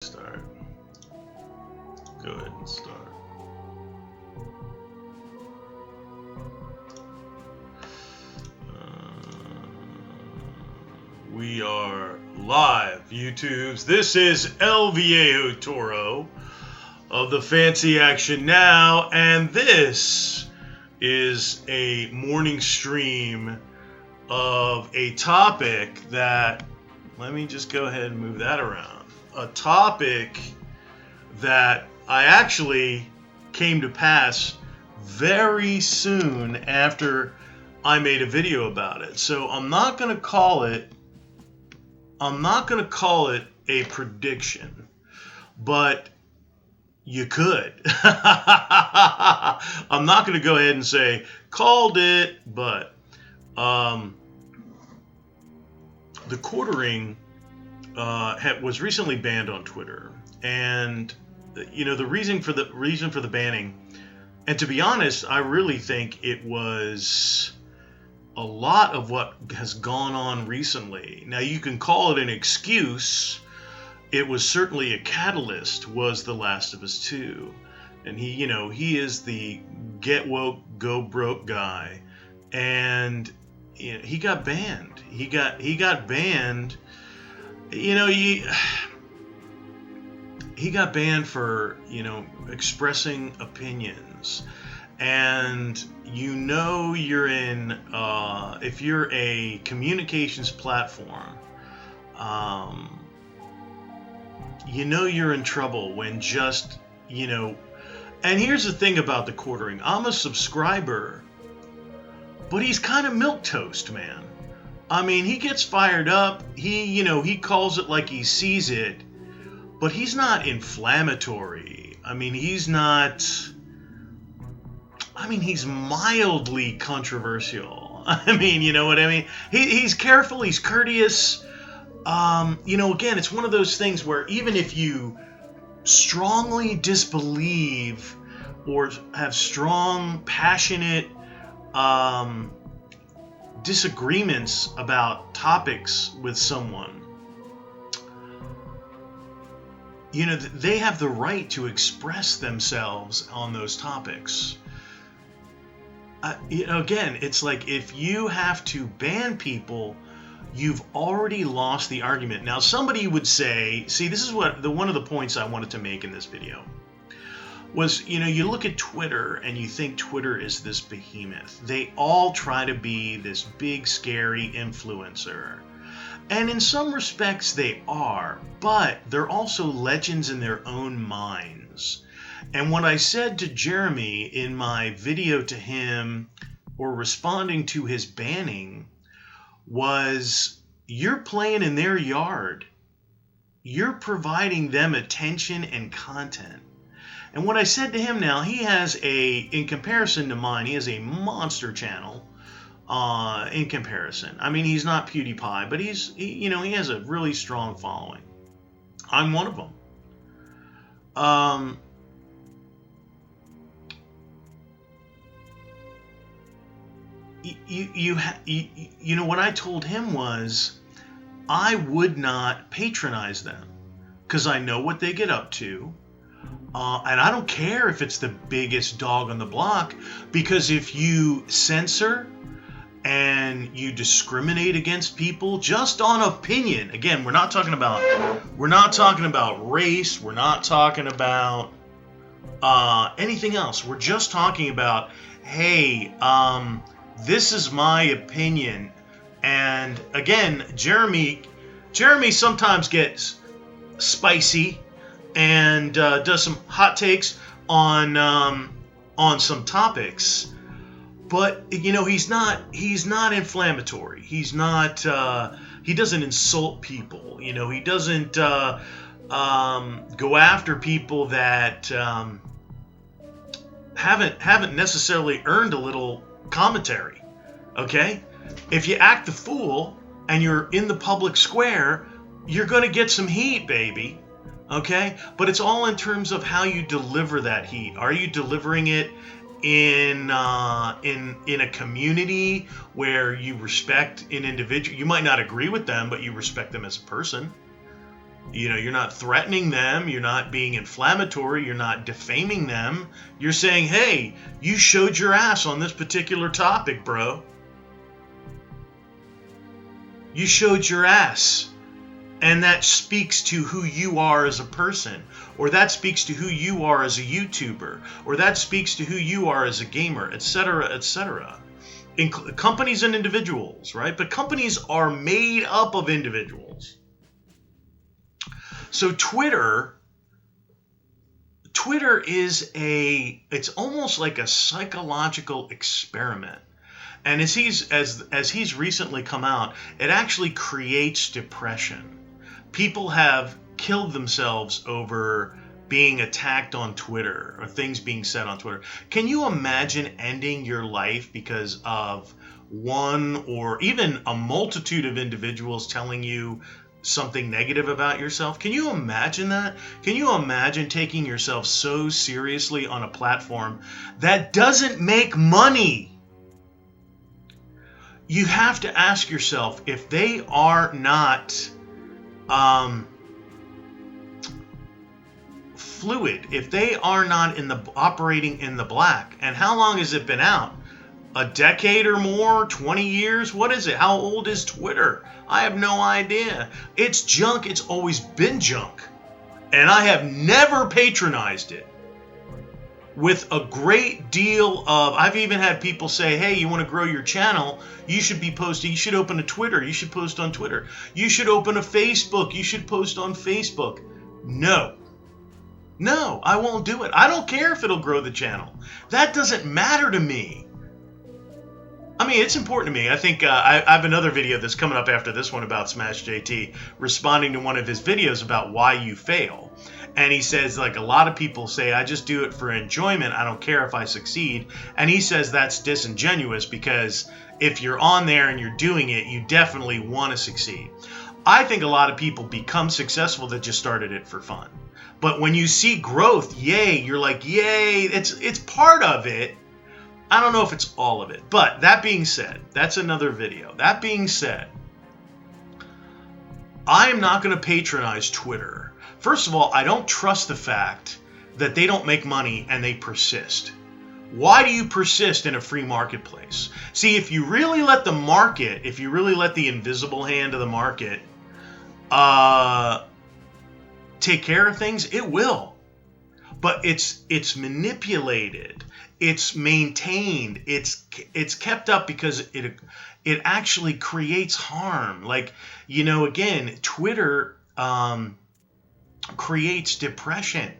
Start. Go ahead and start. We are live, YouTubes. This is El Viejo Toro of the Fancy Action Now, and this is a morning stream of a topic that, let me just go ahead and move that around. A topic that I actually came to pass very soon after I made a video about it. So I'm not going to call it a prediction, but you could. I'm not going to go ahead and say called it, but the Quittering was recently banned on Twitter, and the reason for the banning, and to be honest, I really think it was a lot of what has gone on recently. Now, you can call it an excuse. It was certainly a catalyst, was The Last of Us 2. And he is the get woke, go broke guy. And he got banned. He got banned. He got banned for, expressing opinions. And you're in, if you're a communications platform, you're in trouble when just, and here's the thing about the Quittering. I'm a subscriber, but he's kind of milquetoast, man. I mean, he gets fired up. He calls it like he sees it, but he's not inflammatory. He's mildly controversial. You know what I mean? He's careful, he's courteous. Again, it's one of those things where even if you strongly disbelieve or have strong, passionate disagreements about topics with someone, they have the right to express themselves on those topics. Again, it's like if you have to ban people, you've already lost the argument. Now, somebody would say, see, this is one of the points I wanted to make in this video was, you look at Twitter and you think Twitter is this behemoth. They all try to be this big, scary influencer. And in some respects they are, but they're also legends in their own minds. And what I said to Jeremy in my video to him, or responding to his banning, was, you're playing in their yard. You're providing them attention and content. And what I said to him now, he has in comparison to mine, he has a monster channel in comparison. He's not PewDiePie, but he has a really strong following. I'm one of them. What I told him was, I would not patronize them because I know what they get up to. And I don't care if it's the biggest dog on the block, because if you censor and you discriminate against people just on opinion, again, we're not talking about race, we're not talking about anything else. We're just talking about, hey, this is my opinion. And again, Jeremy sometimes gets spicy and does some hot takes on some topics, but he's not inflammatory. He's not he doesn't insult people. He doesn't go after people that haven't necessarily earned a little commentary. Okay, if you act the fool and you're in the public square, you're going to get some heat, baby. Okay, but it's all in terms of how you deliver that heat. Are you delivering it in a community where you respect an individual? You might not agree with them, but you respect them as a person. You're not threatening them. You're not being inflammatory. You're not defaming them. You're saying, hey, you showed your ass on this particular topic, bro. You showed your ass. And that speaks to who you are as a person, or that speaks to who you are as a YouTuber, or that speaks to who you are as a gamer, etc., etc. Companies and individuals, right? But companies are made up of individuals. So Twitter is it's almost like a psychological experiment. And as he's recently come out, it actually creates depression. People have killed themselves over being attacked on Twitter or things being said on Twitter. Can you imagine ending your life because of one or even a multitude of individuals telling you something negative about yourself? Can you imagine that? Can you imagine taking yourself so seriously on a platform that doesn't make money? You have to ask yourself, if they are not fluid, if they are not operating in the black, and how long has it been out? A decade or more? 20 years? What is it? How old is Twitter? I have no idea. It's junk. It's always been junk. And I have never patronized it. With a great deal of, I've even had people say, hey, you want to grow your channel, you should be posting, you should open a Twitter, you should post on Twitter. You should open a Facebook, you should post on Facebook. No, I won't do it. I don't care if it'll grow the channel. That doesn't matter to me. I mean, it's important to me. I think I have another video that's coming up after this one about Smash JT responding to one of his videos about why you fail. And he says, like, a lot of people say, I just do it for enjoyment. I don't care if I succeed. And he says that's disingenuous, because if you're on there and you're doing it, you definitely want to succeed. I think a lot of people become successful that just started it for fun. But when you see growth, yay, you're like, yay, it's part of it. I don't know if it's all of it. But that being said, that's another video. That being said, I am not going to patronize Twitter. First of all, I don't trust the fact that they don't make money and they persist. Why do you persist in a free marketplace? See, if you really let the market, if you really let the invisible hand of the market take care of things, it will. But it's manipulated, it's maintained, it's kept up because it actually creates harm. Like, again, Twitter creates depression.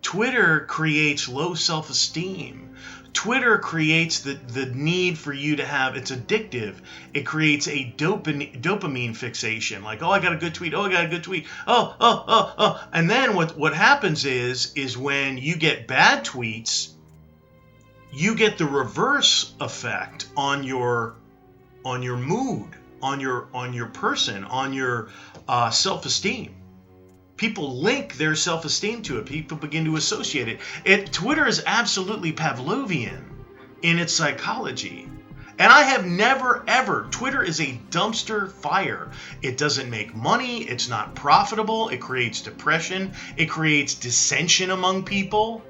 Twitter creates low self-esteem. Twitter creates the need for you to have, it's addictive. It creates a dopamine fixation. Like, oh, I got a good tweet. Oh, I got a good tweet. Oh. And then what happens is when you get bad tweets, you get the reverse effect on your mood, on your person, on your self-esteem. People link their self-esteem to it. People begin to associate it. Twitter is absolutely Pavlovian in its psychology. And I have never, ever, Twitter is a dumpster fire. It doesn't make money. It's not profitable. It creates depression. It creates dissension among people.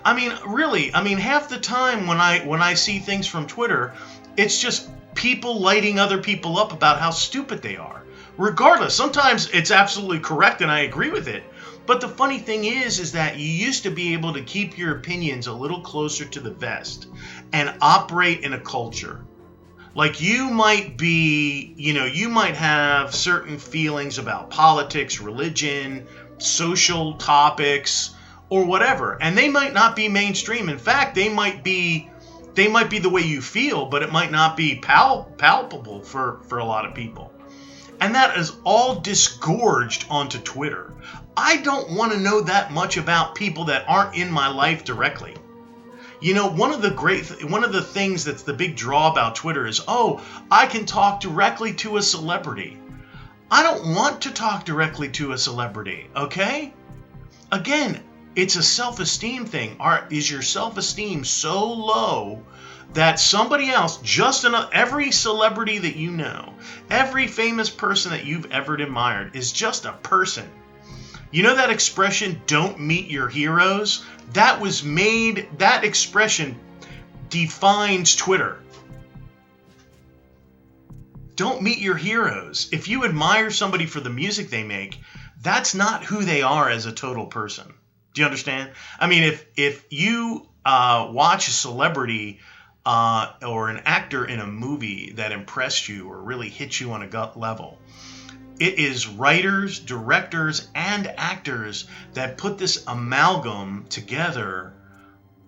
I mean, really, half the time when I see things from Twitter, it's just people lighting other people up about how stupid they are. Regardless, sometimes it's absolutely correct and I agree with it. But the funny thing is that you used to be able to keep your opinions a little closer to the vest and operate in a culture. Like, you might be, you might have certain feelings about politics, religion, social topics, or whatever. And they might not be mainstream. In fact, they might be the way you feel, but it might not be palpable for a lot of people. And that is all disgorged onto Twitter. I don't want to know that much about people that aren't in my life directly. One of the things that's the big draw about Twitter is, I can talk directly to a celebrity. I don't want to talk directly to a celebrity, okay? Again, it's a self-esteem thing. Is your self-esteem so low that somebody else, every celebrity that you know, every famous person that you've ever admired is just a person. You know that expression, don't meet your heroes? That expression defines Twitter. Don't meet your heroes. If you admire somebody for the music they make, that's not who they are as a total person. Do you understand? I mean, if you watch a celebrity or an actor in a movie that impressed you or really hit you on a gut level, it is writers, directors, and actors that put this amalgam together,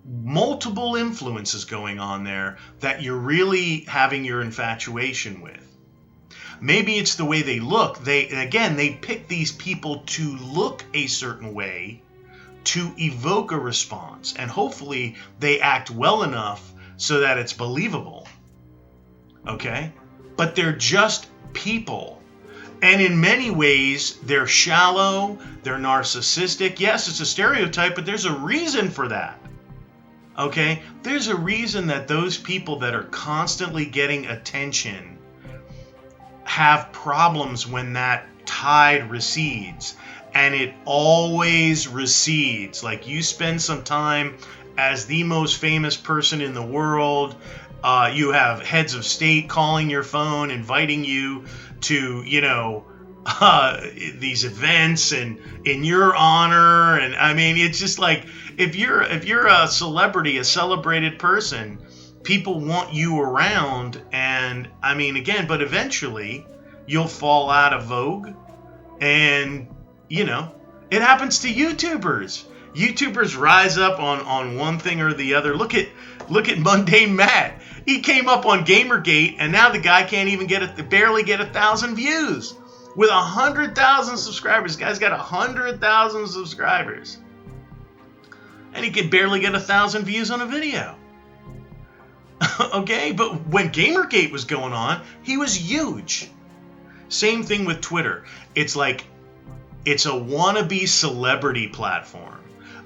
multiple influences going on there that you're really having your infatuation with. Maybe it's the way they look. They pick these people to look a certain way to evoke a response, and hopefully they act well enough so that it's believable. Okay? But they're just people. And in many ways, they're shallow, they're narcissistic. Yes, it's a stereotype, but there's a reason for that. Okay? There's a reason that those people that are constantly getting attention have problems when that tide recedes. And it always recedes. Like, you spend some time as the most famous person in the world. You have heads of state calling your phone, inviting you to, these events and in your honor. And I mean, it's just like, if you're a celebrity, a celebrated person, people want you around. And I mean, again, but eventually you'll fall out of vogue. And it happens to YouTubers. YouTubers rise up on one thing or the other. Look at Mundane Matt. He came up on Gamergate, and now the guy can't even barely get 1,000 views with 100,000 subscribers. The guy's got 100,000 subscribers, and he can barely get 1,000 views on a video. Okay, but when Gamergate was going on, he was huge. Same thing with Twitter. It's like, it's a wannabe celebrity platform.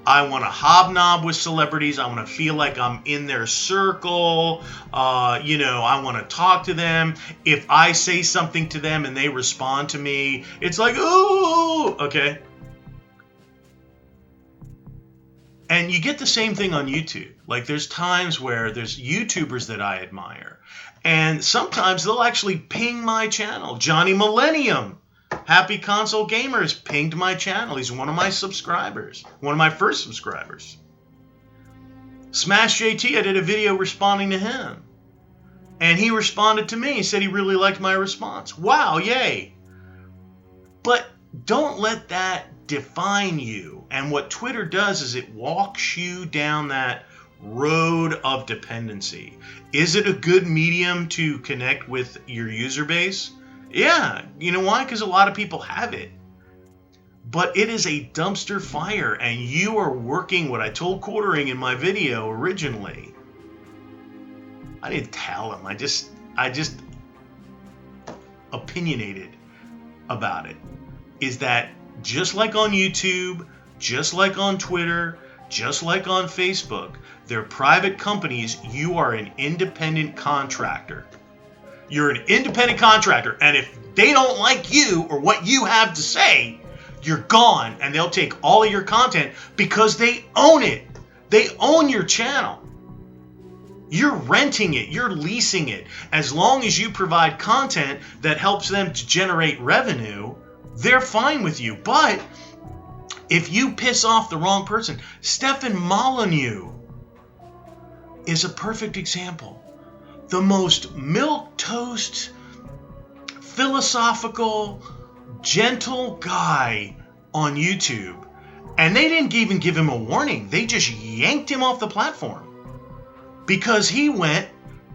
I want to hobnob with celebrities. I want to feel like I'm in their circle. I want to talk to them. If I say something to them and they respond to me, it's like, ooh, okay. And you get the same thing on YouTube. Like, there's times where there's YouTubers that I admire, and sometimes they'll actually ping my channel. Johnny Millennium, Happy Console Gamers, pinged my channel. He's one of my subscribers, one of my first subscribers. Smash JT, I did a video responding to him, and he responded to me. He said he really liked my response. Wow, yay. But don't let that define you. And what Twitter does is it walks you down that road of dependency. Is it a good medium to connect with your user base? Yeah. You know why? Because a lot of people have it. But it is a dumpster fire, and you are working what I told Quittering in my video originally. I didn't tell him. I just opinionated about it. Is that just like on YouTube, just like on Twitter, just like on Facebook, they're private companies. You are an independent contractor. You're an independent contractor, and if they don't like you or what you have to say, you're gone, and they'll take all of your content because they own it. They own your channel. You're renting it. You're leasing it. As long as you provide content that helps them to generate revenue, they're fine with you. But if you piss off the wrong person, Stefan Molyneux is a perfect example. The most milquetoast, philosophical, gentle guy on YouTube. And they didn't even give him a warning. They just yanked him off the platform because he went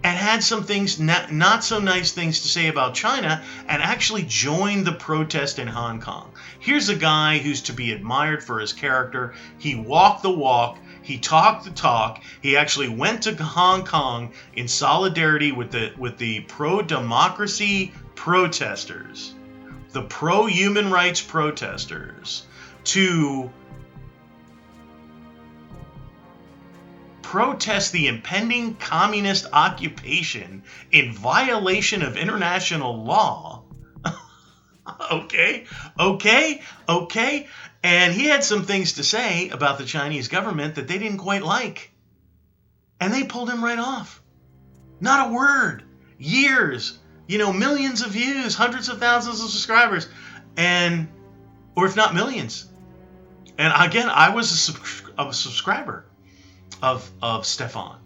and had some things, not so nice things to say about China, and actually joined the protest in Hong Kong. Here's a guy who's to be admired for his character. He walked the walk. He talked the talk. He actually went to Hong Kong in solidarity with the pro-democracy protesters, the pro-human rights protesters, to protest the impending communist occupation in violation of international law. Okay, okay. And he had some things to say about the Chinese government that they didn't quite like. And they pulled him right off. Not a word. Years. Millions of views, hundreds of thousands of subscribers. Or if not millions. And again, I was a subscriber of Stefan.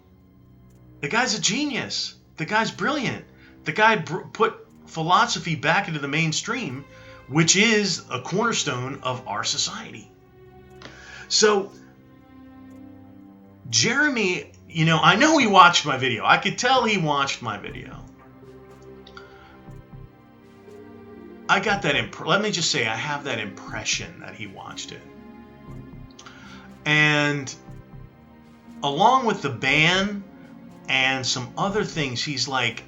The guy's a genius. The guy's brilliant. The guy put philosophy back into the mainstream, which is a cornerstone of our society. So, Jeremy, I know he watched my video. I could tell he watched my video. I got that let me just say, I have that impression that he watched it. And along with the ban and some other things, he's like,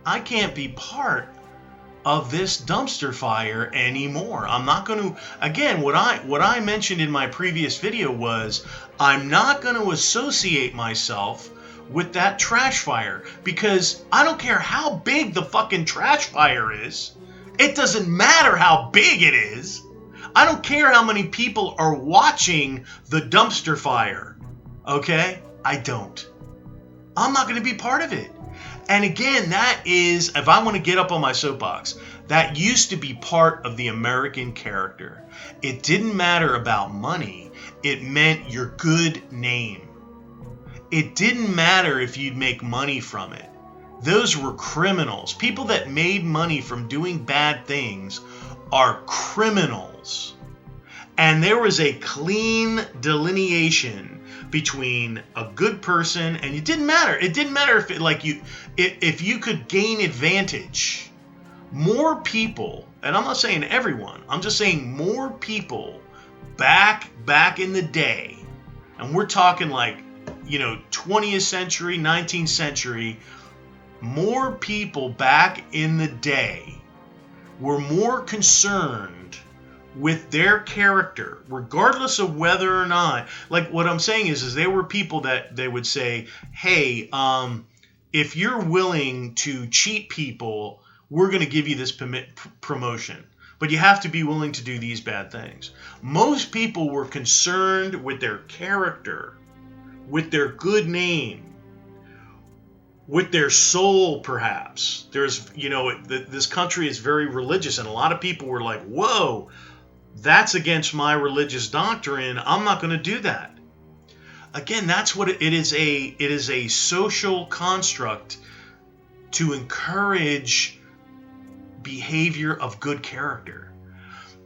I can't be part of this dumpster fire anymore. I'm not going to, again, what I mentioned in my previous video was, I'm not going to associate myself with that trash fire, because I don't care how big the fucking trash fire is. It doesn't matter how big it is. I don't care how many people are watching the dumpster fire. Okay? I don't. I'm not going to be part of it. And again, that is, if I want to get up on my soapbox, that used to be part of the American character. It didn't matter about money. It meant your good name. It didn't matter if you'd make money from it. Those were criminals. People that made money from doing bad things are criminals. And there was a clean delineation between a good person, and it didn't matter. It didn't matter if you could gain advantage. More people, and I'm not saying everyone, I'm just saying more people back in the day, and we're talking 20th century, 19th century, more people back in the day were more concerned with their character, regardless of whether or not, what I'm saying is there were people that they would say, hey, if you're willing to cheat people, we're going to give you this promotion, but you have to be willing to do these bad things. Most people were concerned with their character, with their good name, with their soul, perhaps. This country is very religious, and a lot of people were like, whoa, that's against my religious doctrine. I'm not going to do that. Again, that's what it is. It is a social construct to encourage behavior of good character.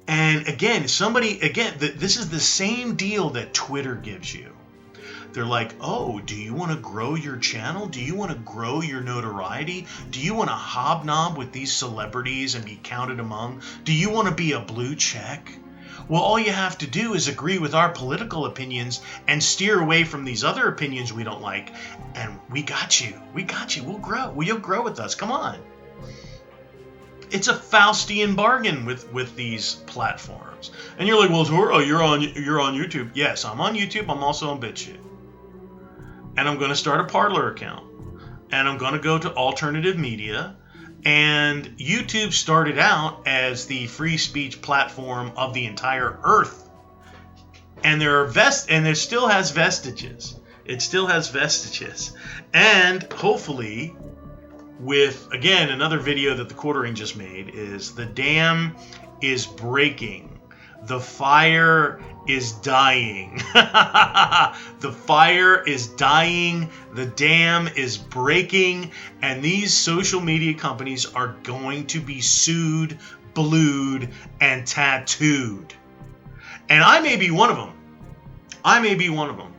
And again, this is the same deal that Twitter gives you. They're like, oh, do you want to grow your channel? Do you want to grow your notoriety? Do you want to hobnob with these celebrities and be counted among? Do you want to be a blue check? Well, all you have to do is agree with our political opinions and steer away from these other opinions we don't like. And we got you. We'll grow. Well, you'll grow with us. Come on. It's a Faustian bargain with these platforms. And you're like, well, Toro, you're on YouTube. Yes, I'm on YouTube. I'm also on BitChute. And I'm going to start a Parler account. And I'm going to go to alternative media. And YouTube started out as the free speech platform of the entire earth. And there still has vestiges. It still has vestiges. And hopefully, with, again, another video that the Quittering just made, is the dam is breaking. The fire is dying. The fire is dying. The dam is breaking. And these social media companies are going to be sued, blued, and tattooed. And I may be one of them.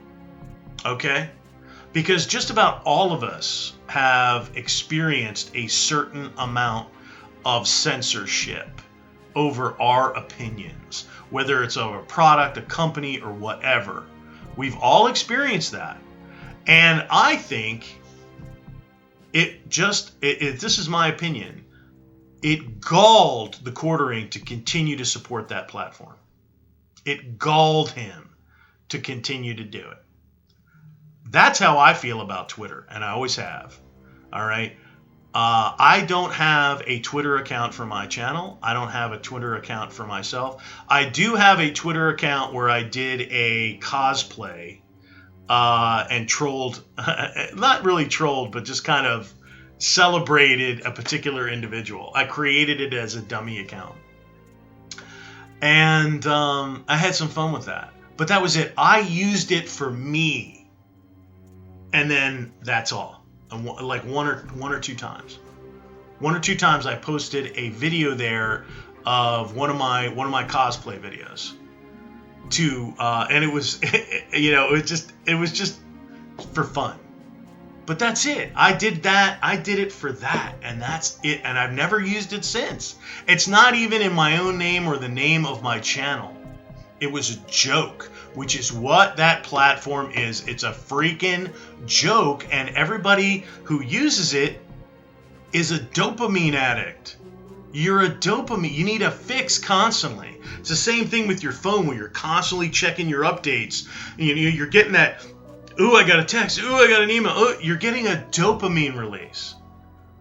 Okay? Because just about all of us have experienced a certain amount of censorship over our opinions, whether it's of a product, a company, or whatever. We've all experienced that. And I think this is my opinion, it galled the Quittering to continue to support that platform. It galled him to continue to do it. That's how I feel about Twitter, and I always have. All right? I don't have a Twitter account for my channel. I don't have a Twitter account for myself. I do have a Twitter account where I did a cosplay and trolled, not really trolled, but just kind of celebrated a particular individual. I created it as a dummy account. And I had some fun with that. But that was it. I used it for me. And then that's all. Like one or two times. One or two times I posted a video there of one of my cosplay videos. And it was it was just for fun. But that's it. I did that. I did it for that, and that's it. And I've never used it since. It's not even in my own name or the name of my channel. It was a joke, which is what that platform is. It's a freaking joke, and everybody who uses it is a dopamine addict. You're a dopamine. You need a fix constantly. It's the same thing with your phone where you're constantly checking your updates. You're getting that, ooh, I got a text. Ooh, I got an email. Ooh, you're getting a dopamine release.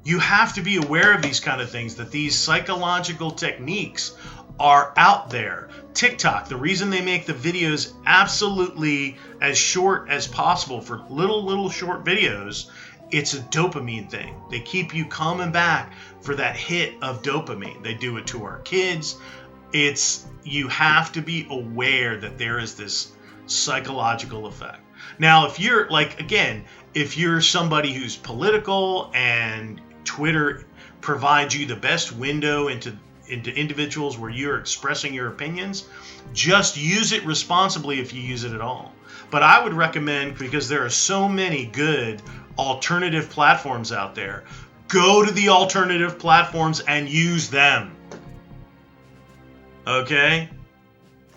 You have to be aware of these kind of things, that these psychological techniques are out there. TikTok, the reason they make the videos absolutely as short as possible for little short videos, it's a dopamine thing. They keep you coming back for that hit of dopamine. They do it to our kids. You have to be aware that there is this psychological effect. Now, if you're if you're somebody who's political and Twitter provides you the best window into individuals where you're expressing your opinions, just use it responsibly if you use it at all. But I would recommend, because there are so many good alternative platforms out there, go to the alternative platforms and use them. Okay?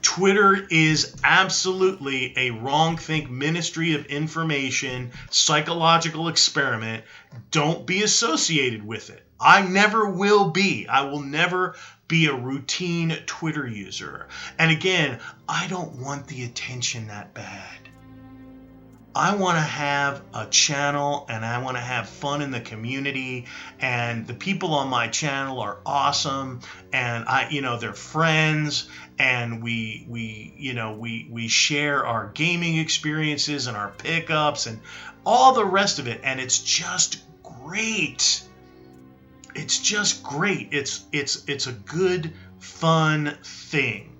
Twitter is absolutely a wrong-think ministry of information, psychological experiment. Don't be associated with it. I never will be. I will never be a routine Twitter user. And again, I don't want the attention that bad. I want to have a channel and I want to have fun in the community, and the people on my channel are awesome, and they're friends, and we share our gaming experiences and our pickups and all the rest of it, and it's just great. It's just great. It's a good, fun thing,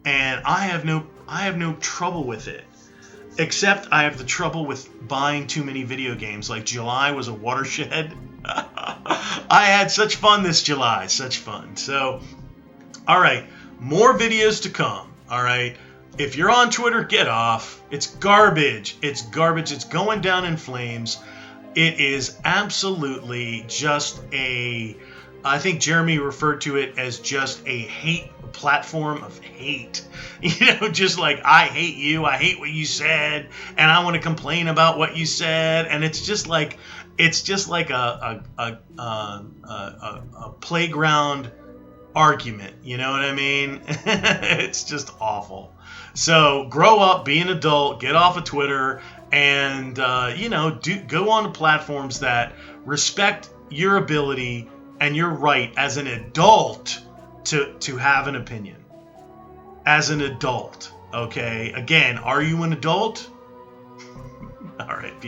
and I have no trouble with it. Except I have the trouble with buying too many video games. Like July was a watershed. I had such fun this July. Such fun. So, all right. More videos to come. All right. If you're on Twitter, get off. It's garbage. It's garbage. It's going down in flames. It is absolutely just I think Jeremy referred to it as just a platform of hate. Just like, I hate you, I hate what you said, and I want to complain about what you said, and it's just like a playground argument. You know what I mean? It's just awful. So grow up, be an adult, get off of Twitter, and go on to platforms that respect your ability and your right as an adult to have an opinion. As an adult, okay? Again, are you an adult? All right.